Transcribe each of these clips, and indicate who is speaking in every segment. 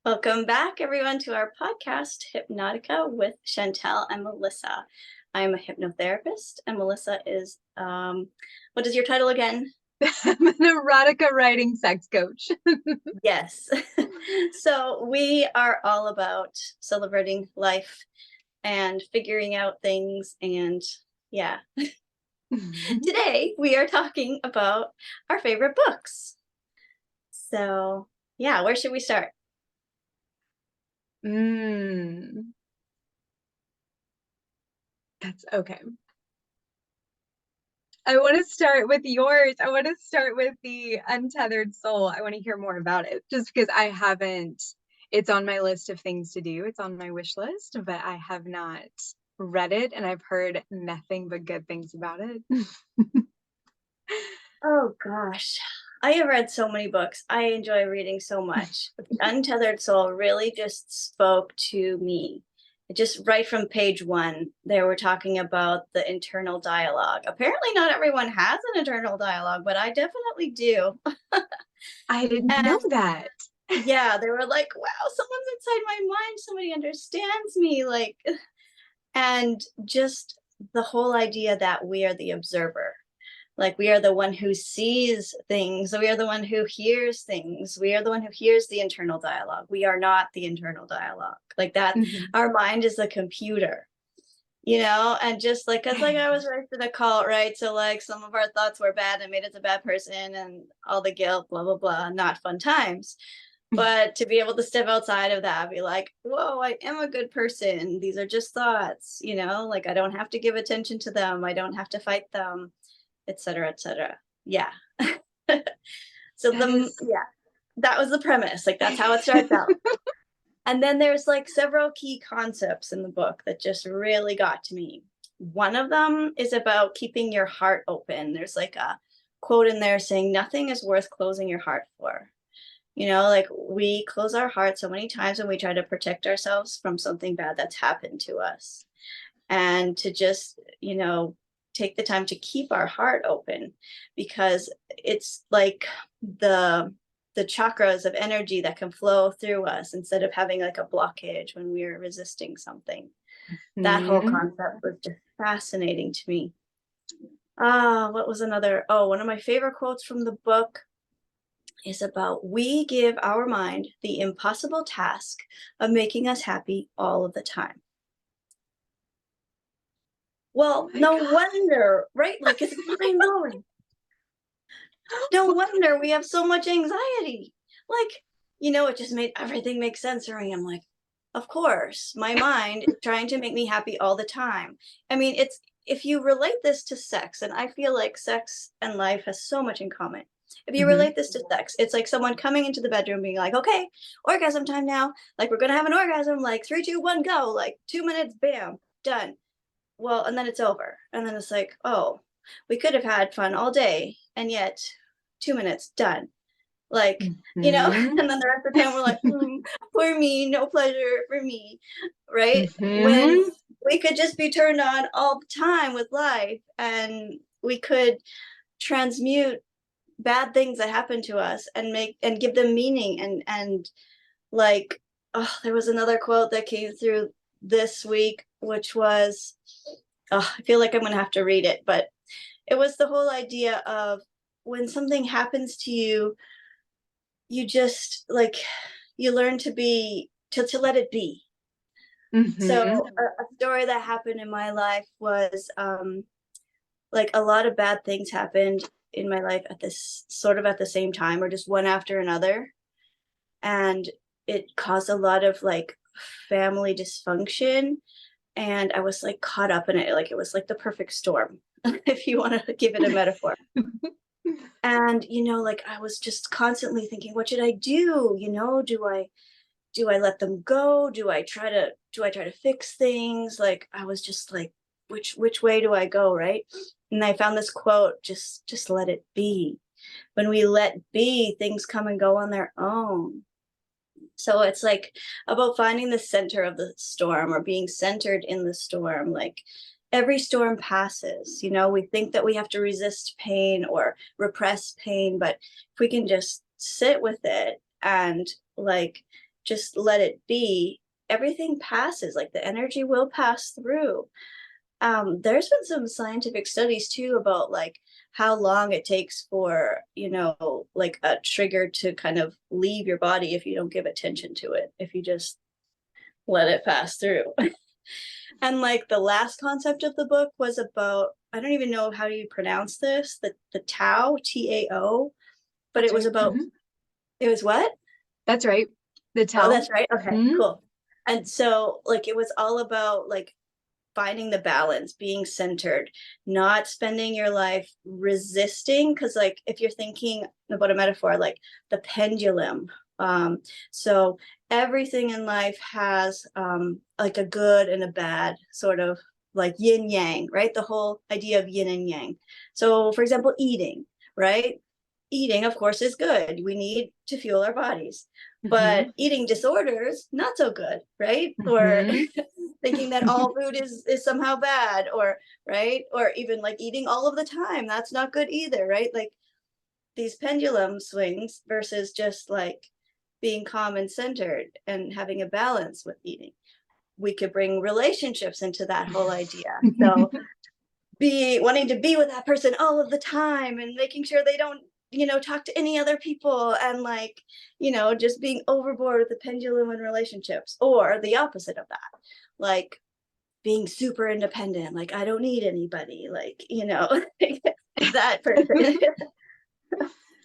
Speaker 1: Welcome back, everyone, to our podcast, Hypnotica with Chantelle and Melissa. I'm a hypnotherapist, and Melissa is, what is your title again?
Speaker 2: I'm an erotica writing sex coach.
Speaker 1: Yes. So we are all about celebrating life and figuring out things. And yeah, today we are talking about our favorite books. So yeah, where should we start?
Speaker 2: Mm, that's okay. I want to start with yours. I want to start with the Untethered Soul. I want to hear more about it just because I haven't, it's on my list of things to do. It's on my wish list, but I have not read it and I've heard nothing but good things about it.
Speaker 1: Oh gosh. I have read so many books. I enjoy reading so much. But The Untethered Soul really just spoke to me. It just right from page one, they were talking about the internal dialogue. Apparently, not everyone has an internal dialogue, but I definitely do.
Speaker 2: I didn't know
Speaker 1: And
Speaker 2: that.
Speaker 1: yeah, they were like, wow, someone's inside my mind. Somebody understands me. Like, and just the whole idea that we are the observer. Like we are the one who sees things. We are the one who hears things. We are the one who hears the internal dialogue. We are not the internal dialogue. Like that,
Speaker 2: Mhm.
Speaker 1: our mind is the computer, and just like, cause like I was raised in a cult, right? So like some of our thoughts were bad and made us a bad person and all the guilt, blah, blah, blah, not fun times. But to be able to step outside of that, be like, whoa, I am a good person. These are just thoughts, like I don't have to give attention to them. I don't have to fight them, et cetera, et cetera. Yeah. So
Speaker 2: That is.
Speaker 1: yeah, that was the premise. Like that's how it starts out. And then there's like several key concepts in the book that just really got to me. One of them is about keeping your heart open. There's like a quote in there saying, nothing is worth closing your heart for. Like we close our heart so many times when we try to protect ourselves from something bad that's happened to us. And to just, take the time to keep our heart open because it's like the the chakras of energy that can flow through us instead of having like a blockage when we're resisting something. That whole
Speaker 2: Mhm.
Speaker 1: concept was just fascinating to me. What was another? Oh, one of my favorite quotes from the book is about we give our mind the impossible task of making us happy all of the time.
Speaker 2: Oh
Speaker 1: Well,
Speaker 2: my
Speaker 1: no
Speaker 2: God.
Speaker 1: wonder, right? Like it's mind blowing. No wonder we have so much anxiety. Like, it just made everything make sense for me. I'm like, of course, my mind is trying to make me happy all the time. I mean, it's if you relate this to sex, and I feel like sex and life has so much in common. If you
Speaker 2: Mhm.
Speaker 1: relate this to sex, it's like someone coming into the bedroom being like, okay, orgasm time now. Like, we're going to have an orgasm. Like, 3, 2, 1, go. Like, 2 minutes, bam, done. Well, and then it's over. And then it's like, oh, we could have had fun all day. And yet, 2 minutes, done. Like,
Speaker 2: Mhm.
Speaker 1: and then the rest of the time we're like, for me, no pleasure for me. Right. When
Speaker 2: Mhm.
Speaker 1: we could just be turned on all the time with life and we could transmute bad things that happen to us and make and give them meaning and like, oh, there was another quote that came through this week, which was, oh, I feel like I'm going to have to read it, but it was the whole idea of when something happens to you, you just like, you learn to let it be. So
Speaker 2: Mhm.
Speaker 1: a story that happened in my life was like a lot of bad things happened in my life at this sort of at the same time or just one after another. And it caused a lot of like family dysfunction. And I was like caught up in it. Like it was like the perfect storm, if you want to give it a metaphor. And, like I was just constantly thinking, what should I do? Do I let them go? Do I try to fix things? Like I was just like, which way do I go? Right. And I found this quote, just let it be. When we let be, things come and go on their own. So it's like about finding the center of the storm or being centered in the storm. Like every storm passes, we think that we have to resist pain or repress pain, but if we can just sit with it and like just let it be, everything passes. Like the energy will pass through. There's been some scientific studies too about like how long it takes for, like a trigger to kind of leave your body if you don't give attention to it, if you just let it pass through. And like the last concept of the book was about, I don't even know how you pronounce this, the Tao, Tao, but
Speaker 2: That's
Speaker 1: it was
Speaker 2: right.
Speaker 1: about, it was what?
Speaker 2: That's right. The
Speaker 1: Oh,
Speaker 2: Tao.
Speaker 1: that's right. Okay, cool. And so like it was all about like finding the balance, being centered, not spending your life resisting. Because like if you're thinking about a metaphor, like the pendulum, so everything in life has like a good and a bad, sort of like yin yang, right? The whole idea of yin and yang. So for example, eating, right? Eating, of course, is good. We need to fuel our bodies. But eating disorders, not so good, right? Or thinking that all food is somehow bad, or right, or even like eating all of the time, that's not good either, right? Like these pendulum swings versus just like being calm and centered and having a balance with eating. We could bring relationships into that whole idea. So be wanting to be with that person all of the time and making sure they don't talk to any other people, and like just being overboard with the pendulum in relationships, or the opposite of that, like being super independent, like I don't need anybody, like that person.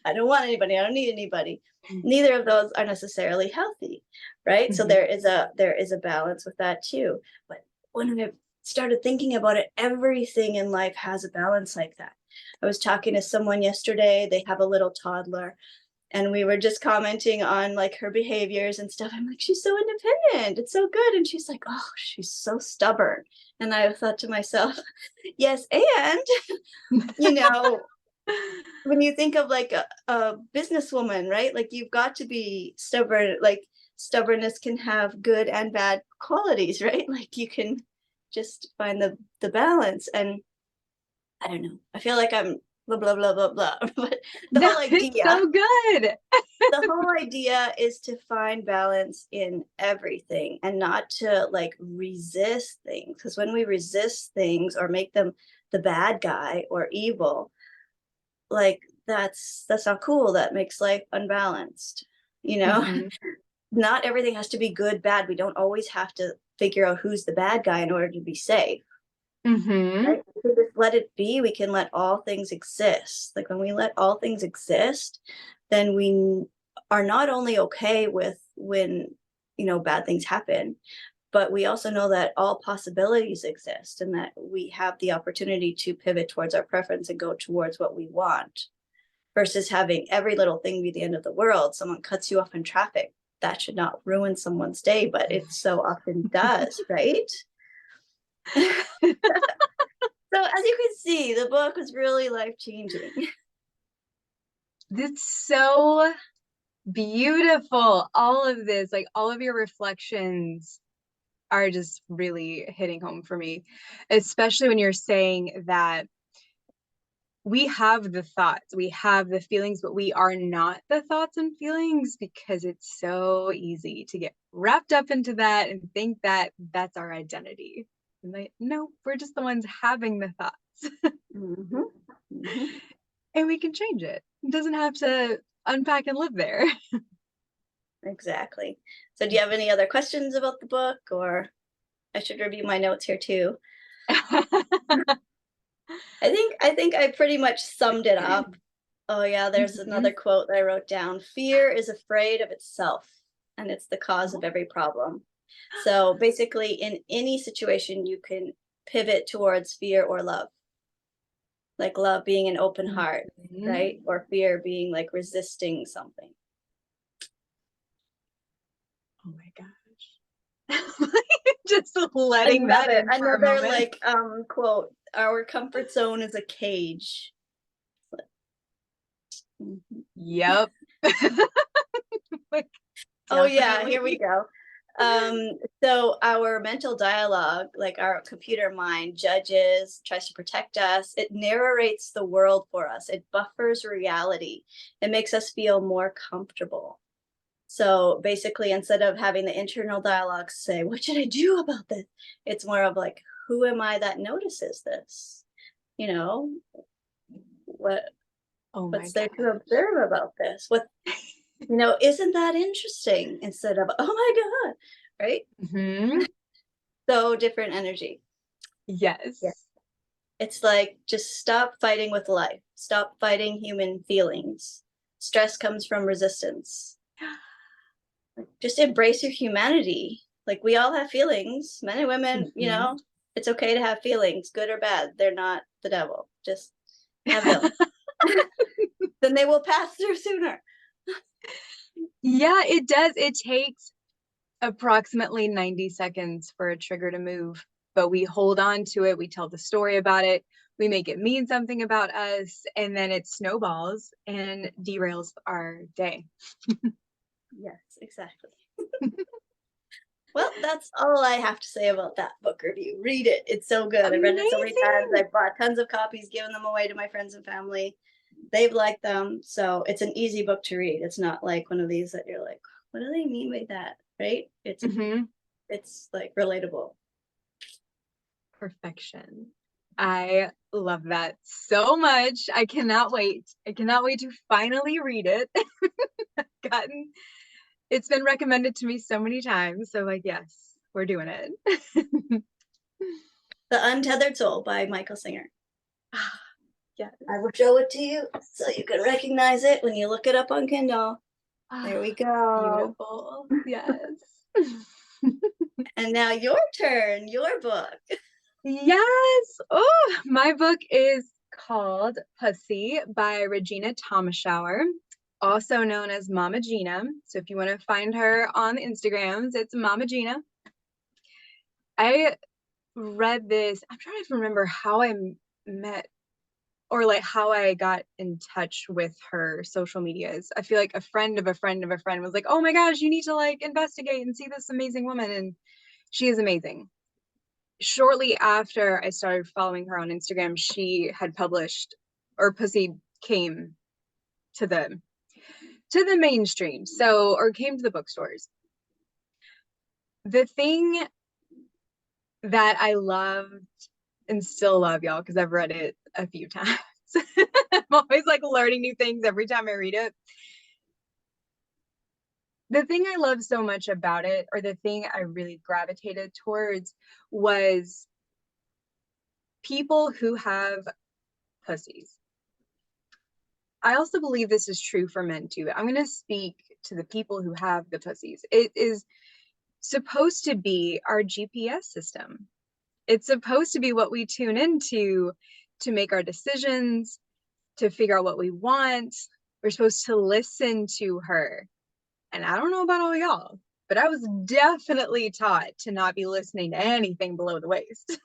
Speaker 1: I don't want anybody, I don't need anybody. Neither of those are necessarily healthy, right? So there is a balance with that too. But when I started thinking about it, everything in life has a balance like that. I was talking to someone yesterday, they have a little toddler, and we were just commenting on like her behaviors and stuff. I'm like, she's so independent, it's so good. And she's like, oh, she's so stubborn. And I thought to myself, yes, and when you think of like a businesswoman, right? Like you've got to be stubborn. Like stubbornness can have good and bad qualities, right? Like you can just find the balance. And I don't know, I feel like I'm blah blah blah blah blah, but the
Speaker 2: No,
Speaker 1: whole idea,
Speaker 2: it's so good.
Speaker 1: the whole idea is to find balance in everything and not to like resist things, because when we resist things or make them the bad guy or evil, like that's not cool. That makes life unbalanced, you know. Not everything has to be good, bad. We don't always have to figure out who's the bad guy in order to be safe, right? We can just let it be. We can let all things exist. Like when we let all things exist, then we are not only okay with when bad things happen, but we also know that all possibilities exist and that we have the opportunity to pivot towards our preference and go towards what we want, versus having every little thing be the end of the world. Someone cuts you off in traffic, that should not ruin someone's day, but it so often does, right? So as you can see, the book was really life-changing.
Speaker 2: It's so beautiful. All of this, like all of your reflections are just really hitting home for me, especially when you're saying that we have the thoughts, we have the feelings, but we are not the thoughts and feelings, because it's so easy to get wrapped up into that and think that that's our identity. And like, no, we're just the ones having the thoughts. And we can change it. It doesn't have to unpack and live there.
Speaker 1: Exactly. So do you have any other questions about the book, or I should review my notes here too? I think I pretty much summed it up. Oh yeah, there's another quote that I wrote down. Fear is afraid of itself, and it's the cause of every problem. So basically, in any situation, you can pivot towards fear or love. Like love being an open heart, right? Or fear being like resisting something.
Speaker 2: Oh my gosh. Just letting that in for a
Speaker 1: another
Speaker 2: moment.
Speaker 1: like quote, our comfort zone is a cage.
Speaker 2: Yep.
Speaker 1: Oh yeah, here we go. So our mental dialogue, like our computer mind, judges, tries to protect us. It narrates the world for us. It buffers reality. It makes us feel more comfortable. So basically, instead of having the internal dialogue say, what should I do about this? It's more of like, who am I that notices this? You know, what
Speaker 2: Oh my
Speaker 1: what's there to
Speaker 2: gosh.
Speaker 1: observe about this? What, isn't that interesting? Instead of, oh my God, right?
Speaker 2: Hmm.
Speaker 1: So different energy. Yeah.
Speaker 2: Yes.
Speaker 1: It's like, just stop fighting with life. Stop fighting human feelings. Stress comes from resistance. Just embrace your humanity. Like, we all have feelings, men and women,
Speaker 2: Hmm.
Speaker 1: it's okay to have feelings, good or bad. They're not the devil. Just have them. Then they will pass through sooner.
Speaker 2: Yeah, it does. It takes approximately 90 seconds for a trigger to move, but we hold on to it. We tell the story about it. We make it mean something about us, and then it snowballs and derails our day.
Speaker 1: Yes, exactly. Well, that's all I have to say about that book review. Read it. It's so good. I've read it so many times.
Speaker 2: Amazing.
Speaker 1: I've bought tons of copies, given them away to my friends and family. They've liked them. So it's an easy book to read. It's not like one of these that you're like, what do they mean by that? Right?
Speaker 2: Hmm.
Speaker 1: It's like relatable.
Speaker 2: Perfection. I love that so much. I cannot wait. I cannot wait to finally read it. Gotten It's been recommended to me so many times. So like, yes, we're doing it.
Speaker 1: The Untethered Soul by Michael Singer.
Speaker 2: Yes.
Speaker 1: I will show it to you so you can recognize it when you look it up on Kindle. There we go.
Speaker 2: Beautiful. Yes.
Speaker 1: And now your turn, your book.
Speaker 2: Yes. Oh, my book is called Pussy by Regena Thomashauer, also known as Mama Gina. So if you want to find her on the Instagrams, it's Mama Gina. I read this. I'm trying to remember how I met or like how I got in touch with her social medias. I feel like a friend of a friend of a friend was like, "Oh my gosh, you need to like investigate and see this amazing woman." And she is amazing. Shortly after I started following her on Instagram, she had published, or Pussy came to the mainstream. So, or came to the bookstores. The thing that I loved and still love, y'all, because I've read it a few times. I'm always like learning new things every time I read it. The thing I love so much about it, or the thing I really gravitated towards, was people who have pussies. I also believe this is true for men too. I'm going to speak to the people who have the pussies. It is supposed to be our GPS system. It's supposed to be what we tune into to make our decisions, to figure out what we want. We're supposed to listen to her. And I don't know about all y'all, but I was definitely taught to not be listening to anything below the waist.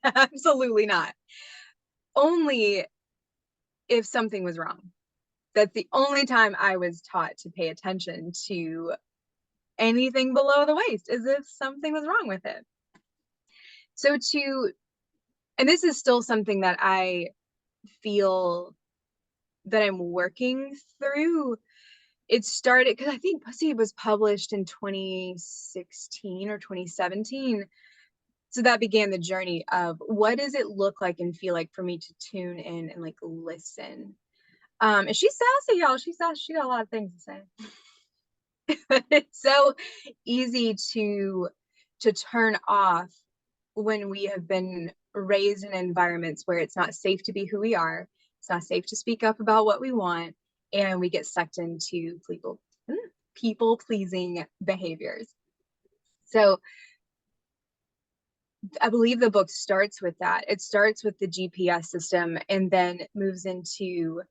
Speaker 2: Absolutely not. Only if something was wrong. That's the only time I was taught to pay attention to anything below the waist, is if something was wrong with it. So and this is still something that I feel that I'm working through. It started because I think Pussy was published in 2016 or 2017. So that began the journey of what does it look like and feel like for me to tune in and like listen. And she's sassy, y'all. She's sassy. She got a lot of things to say. But it's so easy to turn off when we have been raised in environments where it's not safe to be who we are. It's not safe to speak up about what we want, and we get sucked into people pleasing behaviors. So I believe the book starts with that. It starts with the GPS system and then moves into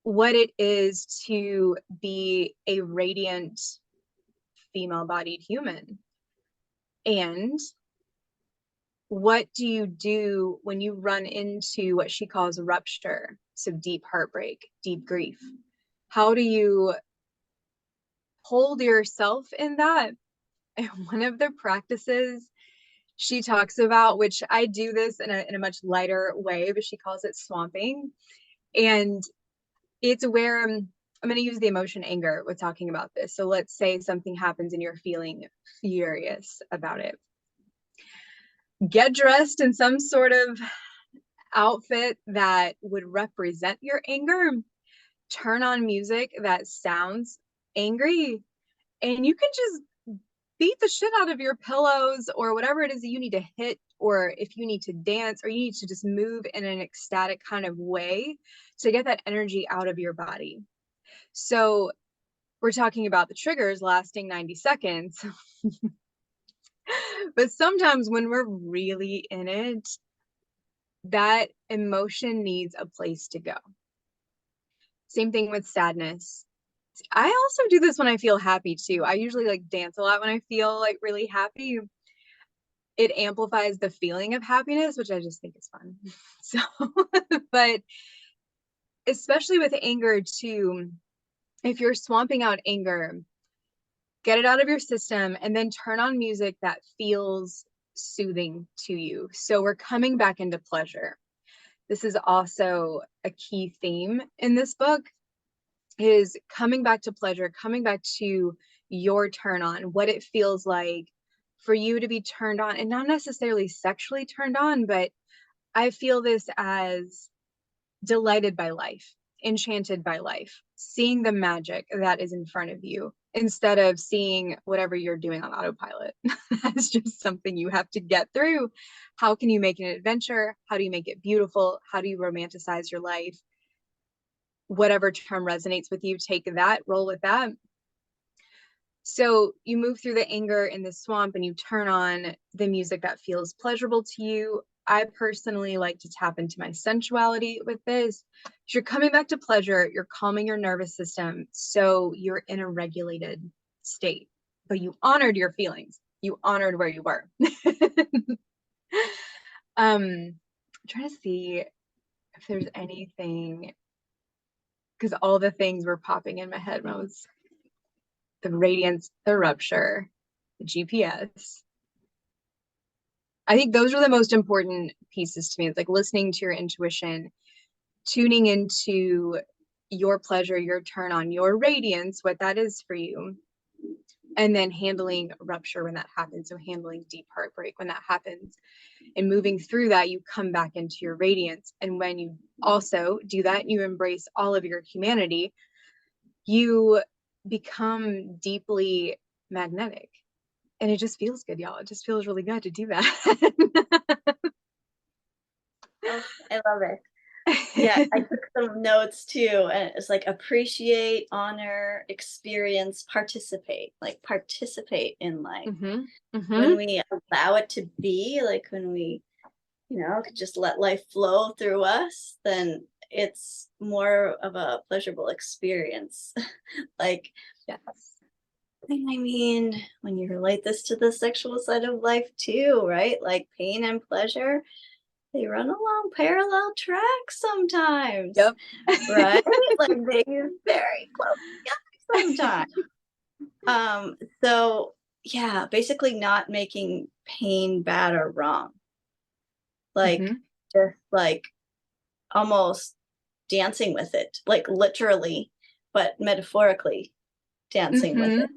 Speaker 2: what it is to be a radiant female bodied human. And what do you do when you run into what she calls rupture? So deep heartbreak, deep grief. How do you hold yourself in that? And one of the practices she talks about, which I do this in a much lighter way, but she calls it swamping. And it's where I'm going to use the emotion anger with talking about this. So let's say something happens and you're feeling furious about it. Get dressed in some sort of outfit that would represent your anger. Turn on music that sounds angry, and you can just beat the shit out of your pillows or whatever it is that you need to hit, or if you need to dance, or you need to just move in an ecstatic kind of way to get that energy out of your body. So we're talking about the triggers lasting 90 seconds. But sometimes when we're really in it, that emotion needs a place to go. Same thing with sadness. I also do this when I feel happy too. I usually like dance a lot when I feel like really happy. It amplifies the feeling of happiness, which I just think is fun. So, but especially with anger too, if you're swamping out anger, get it out of your system and then turn on music that feels soothing to you. So we're coming back into pleasure. This is also a key theme in this book, is coming back to pleasure, coming back to your turn on, what it feels like for you to be turned on, and not necessarily sexually turned on, but I feel this as delighted by life, enchanted by life, seeing the magic that is in front of you instead of seeing whatever you're doing on autopilot. That's just something you have to get through. How can you make it an adventure? How do you make it beautiful? How do you romanticize your life? Whatever term resonates with you, take that, roll with that. So you move through the anger in the swamp and you turn on the music that feels pleasurable to you. I personally like to tap into my sensuality with this. You're coming back to pleasure, you're calming your nervous system, so you're in a regulated state, but you honored your feelings. You honored where you were. I'm trying to see if there's anything, because all the things were popping in my head when I was the radiance, the rupture, the GPS. I think those are the most important pieces to me. It's like listening to your intuition, tuning into your pleasure, your turn on, your radiance, what that is for you, and then handling rupture when that happens. So handling deep heartbreak when that happens, and moving through that, you come back into your radiance. And when you also do that, you embrace all of your humanity, you become deeply magnetic. And it just feels good, y'all. It just feels really good to do that.
Speaker 1: Oh, I love it. Yeah, I took some notes too, and it's like appreciate, honor, experience, participate. Like participate in life. When we allow it to be, like when we, could just let life flow through us, then it's more of a pleasurable experience. Like,
Speaker 2: Yes.
Speaker 1: I mean, when you relate this to the sexual side of life too, right? Like pain and pleasure, they run along parallel tracks sometimes.
Speaker 2: Yep.
Speaker 1: Right? Like they get very close together sometimes. So yeah, basically not making pain bad or wrong. Like just like almost dancing with it, like literally, but metaphorically dancing with it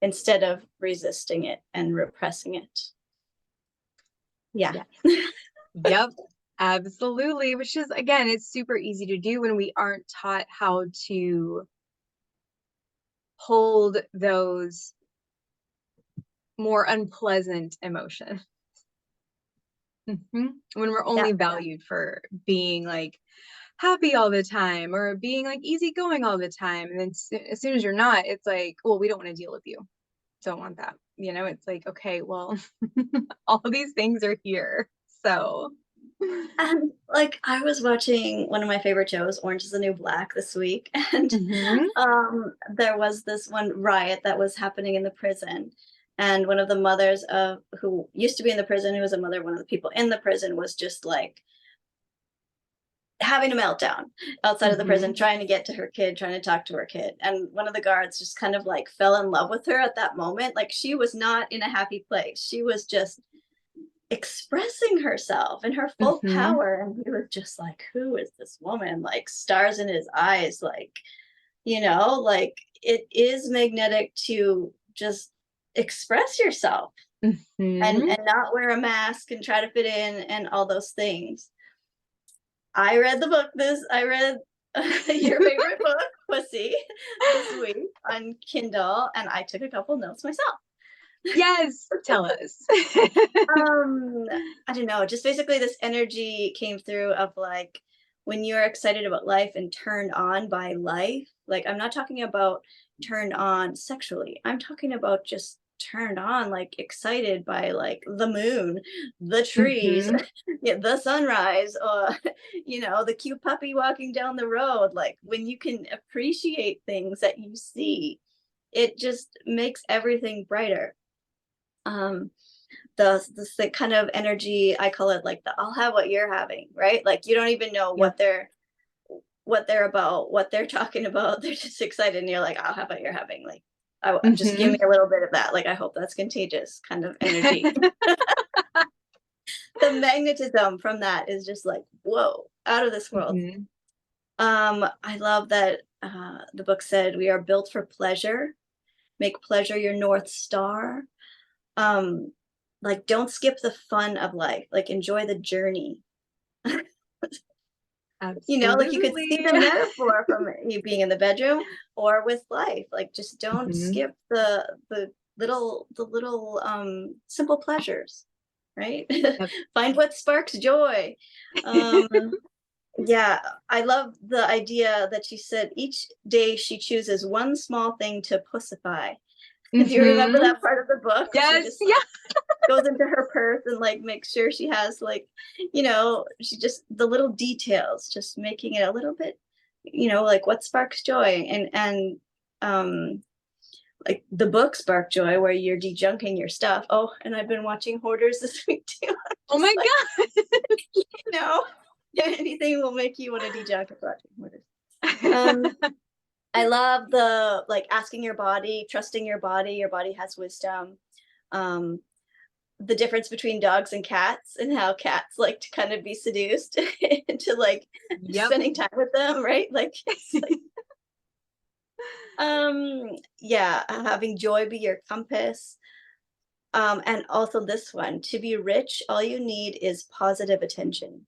Speaker 1: instead of resisting it and repressing it. Yeah.
Speaker 2: Yep, absolutely. Which is, again, it's super easy to do when we aren't taught how to hold those more unpleasant emotions. When we're only valued for being like happy all the time or being like easygoing all the time. And then as soon as you're not, it's like, well, we don't want to deal with you. Don't want that. It's like, okay, well, all these things are here. So.
Speaker 1: And like I was watching one of my favorite shows, Orange is the New Black, this week, and there was this one riot that was happening in the prison, and one of the mothers of who used to be in the prison, who was a mother of one of the people in the prison, was just like having a meltdown outside of the prison, trying to get to her kid, trying to talk to her kid, and one of the guards just kind of like fell in love with her at that moment. Like she was not in a happy place. She was just expressing herself in her full power, and he was just like, who is this woman? Like stars in his eyes, like like it is magnetic to just express yourself
Speaker 2: Mm-hmm.
Speaker 1: and not wear a mask and try to fit in and all those things. I read the book this I read your favorite book, Pussy, this week on Kindle, and I took a couple notes myself.
Speaker 2: Yes, tell us.
Speaker 1: Um, I don't know, just basically this energy came through of like when you're excited about life and turned on by life. Like I'm not talking about turned on sexually. I'm talking about just turned on, like excited by like the moon, the trees,
Speaker 2: Mm-hmm.
Speaker 1: yeah, the sunrise, or the cute puppy walking down the road. Like when you can appreciate things that you see, it just makes everything brighter. Um, the kind of energy, I call it like the I'll have what you're having, right? Like you don't even know
Speaker 2: Yep.
Speaker 1: what they're about, what they're talking about. They're just excited and you're like, I'll have what you're having. Like just give
Speaker 2: Mm-hmm.
Speaker 1: me a little bit of that. Like I hope that's contagious kind of energy. The magnetism from that is just like, whoa, out of this world.
Speaker 2: Mm-hmm.
Speaker 1: I love that the book said we are built for pleasure, make pleasure your North Star. Um, like don't skip the fun of life, like enjoy the journey. Like you could see
Speaker 2: Absolutely.
Speaker 1: the metaphor from you being in the bedroom or with life. Like just don't
Speaker 2: Mm-hmm.
Speaker 1: skip the little simple pleasures, right?
Speaker 2: Yep.
Speaker 1: Find what sparks joy. Um yeah, I love the idea that she said each day she chooses one small thing to pussify. Do you remember
Speaker 2: Mm-hmm.
Speaker 1: that part of the book where she
Speaker 2: Yes.
Speaker 1: just
Speaker 2: Yeah.
Speaker 1: like goes into her purse and like makes sure she has like, she just the little details, just making it a little bit, like what sparks joy and um like the book Spark Joy where you're dejunking your stuff. Oh, and I've been watching Hoarders this week too. I'm
Speaker 2: Oh
Speaker 1: just
Speaker 2: my
Speaker 1: like,
Speaker 2: God.
Speaker 1: you know, anything will make you want to dejunk is watching Hoarders. Um, I love the like asking your body, trusting your body has wisdom. Um, the difference between dogs and cats and how cats like to kind of be seduced into like
Speaker 2: Yep.
Speaker 1: spending time with them, right? Like it's like yeah, having joy be your compass. And also this one, to be rich, all you need is positive attention.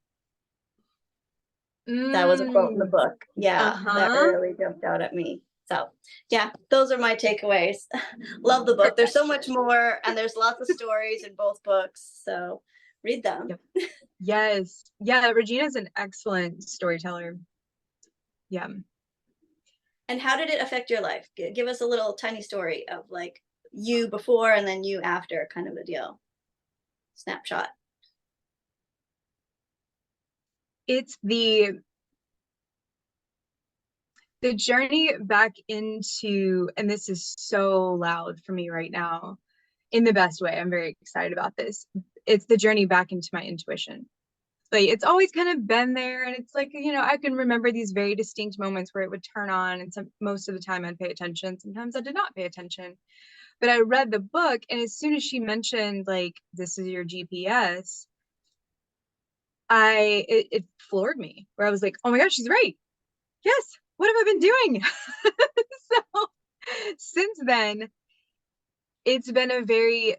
Speaker 1: That was a quote in the
Speaker 2: Mm.
Speaker 1: book. Yeah, that
Speaker 2: Uh-huh.
Speaker 1: really jumped out at me. So, yeah, those are my takeaways. Love the book. There's so much more, and there's lots of stories in both books. So, read them.
Speaker 2: Yep. Yes. Yeah, Regina's an excellent storyteller. Yeah.
Speaker 1: And how did it affect your life? Give us a little tiny story of like you before and then you after, kind of a deal. Snapshot.
Speaker 2: It's the journey back into, and this is so loud for me right now in the best way. I'm very excited about this. It's the journey back into my intuition. Like it's always kind of been there, and it's like, I can remember these very distinct moments where it would turn on, and most of the time I'd pay attention. Sometimes I did not pay attention. But I read the book, and as soon as she mentioned like this is your GPS, it floored me, where I was like, oh my gosh, she's right. Yes, what have I been doing? So since then, it's been a very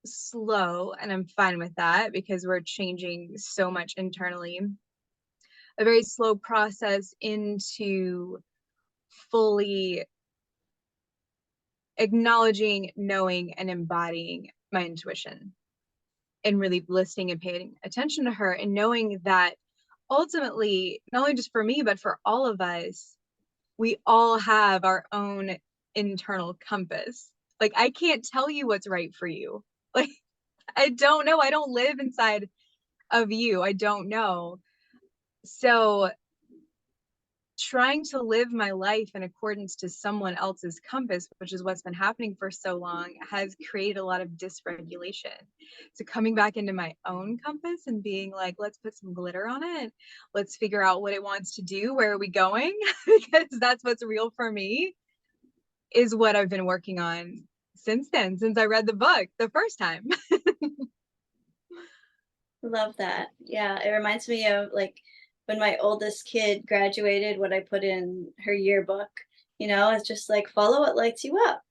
Speaker 2: slow, and I'm fine with that because we're changing so much internally, a very slow process into fully acknowledging, knowing, and embodying my intuition, and really listening and paying attention to her, and knowing that ultimately, not only just for me, but for all of us, we all have our own internal compass. Like, I can't tell you what's right for you. Like, I don't know. I don't live inside of you. I don't know. So, trying to live my life in accordance to someone else's compass, which is what's been happening for so long, has created a lot of dysregulation. So coming back into my own compass and being like, let's put some glitter on it. Let's figure out what it wants to do. Where are we going? Because that's what's real for me, is what I've been working on since then, since I read the book the first time.
Speaker 1: Love that. Yeah, it reminds me of like when my oldest kid graduated, what I put in her yearbook, it's just like, follow what lights you up.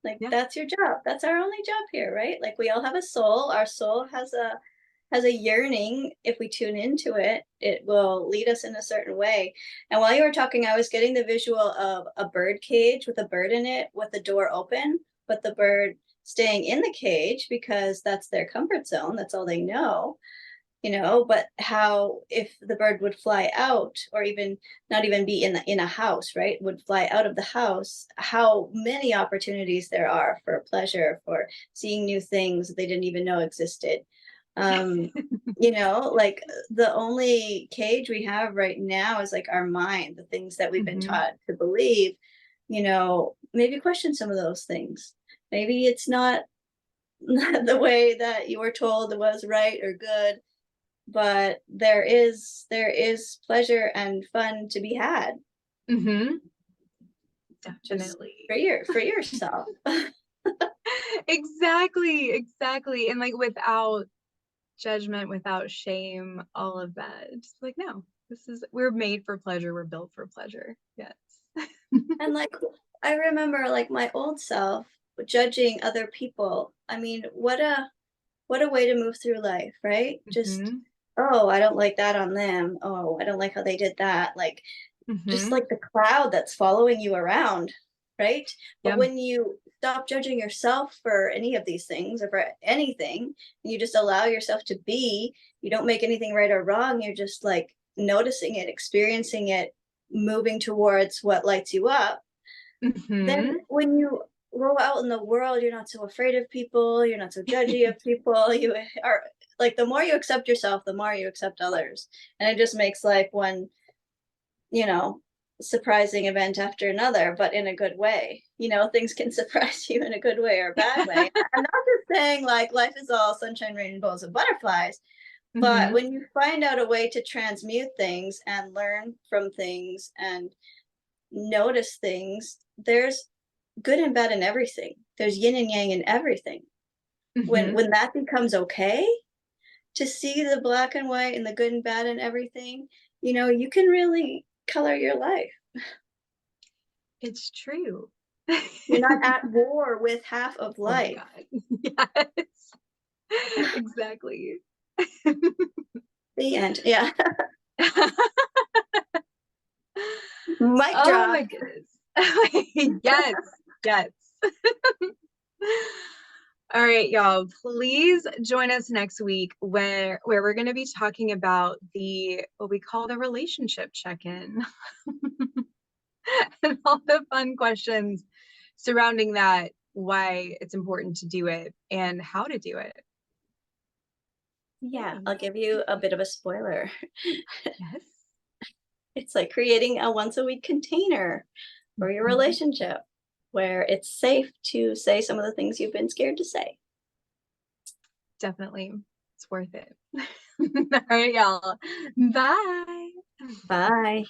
Speaker 1: Like,
Speaker 2: Yeah.
Speaker 1: that's your job. That's our only job here, right? Like, we all have a soul. Our soul has a yearning. If we tune into it, it will lead us in a certain way. And while you were talking, I was getting the visual of a bird cage with a bird in it with the door open, but the bird staying in the cage because that's their comfort zone. That's all they know. But how if the bird would fly out, or even not even be in a house, right, would fly out of the house, how many opportunities there are for pleasure, for seeing new things they didn't even know existed. um like, the only cage we have right now is like our mind, the things that we've been
Speaker 2: Hmm.
Speaker 1: taught to believe. Maybe question some of those things. Maybe it's not the way that you were told it was right or good, but there is pleasure and fun to be had,
Speaker 2: Hmm.
Speaker 1: just
Speaker 2: Definitely.
Speaker 1: for yourself.
Speaker 2: Exactly, exactly. And like without judgment, without shame, all of that. Just like, no, we're made for pleasure, we're built for pleasure. Yes.
Speaker 1: And like, I remember like my old self judging other people. I mean, what a way to move through life, right? Just,
Speaker 2: Hmm.
Speaker 1: oh, I don't like that on them. Oh, I don't like how they did that. Like, just
Speaker 2: Hmm.
Speaker 1: like the cloud that's following you around, right? But
Speaker 2: Yeah.
Speaker 1: when you stop judging yourself for any of these things or for anything, and you just allow yourself to be, you don't make anything right or wrong. You're just like noticing it, experiencing it, moving towards what lights you up. Then
Speaker 2: Hmm.
Speaker 1: when you go out in the world, you're not so afraid of people, you're not so judgy of people. You are like, the more you accept yourself, the more you accept others. And it just makes life one, you know, surprising event after another, but in a good way. Things can surprise you in a good way or a bad way. I'm not just saying like life is all sunshine, rainbows, and butterflies, but
Speaker 2: Hmm.
Speaker 1: when you find out a way to transmute things and learn from things and notice things, there's good and bad in everything. There's yin and yang in everything. When
Speaker 2: Hmm.
Speaker 1: when that becomes okay, to see the black and white and the good and bad in everything, you can really color your life.
Speaker 2: It's true.
Speaker 1: You're not at war with half of
Speaker 2: Oh my
Speaker 1: life.
Speaker 2: God. Yes. Exactly.
Speaker 1: The end. Yeah. Mic
Speaker 2: Oh my
Speaker 1: drop.
Speaker 2: goodness. Yes, yes. All right, y'all, please join us next week where we're going to be talking about the what we call the relationship check-in and all the fun questions surrounding that, why it's important to do it and how to do it.
Speaker 1: Yeah,
Speaker 2: Yay.
Speaker 1: I'll give you a bit of a spoiler.
Speaker 2: Yes.
Speaker 1: It's like creating a once a week container for your
Speaker 2: Mhm.
Speaker 1: relationship where it's safe to say some of the things you've been scared to say.
Speaker 2: Definitely. It's worth it. All right, y'all. Bye.
Speaker 1: Bye.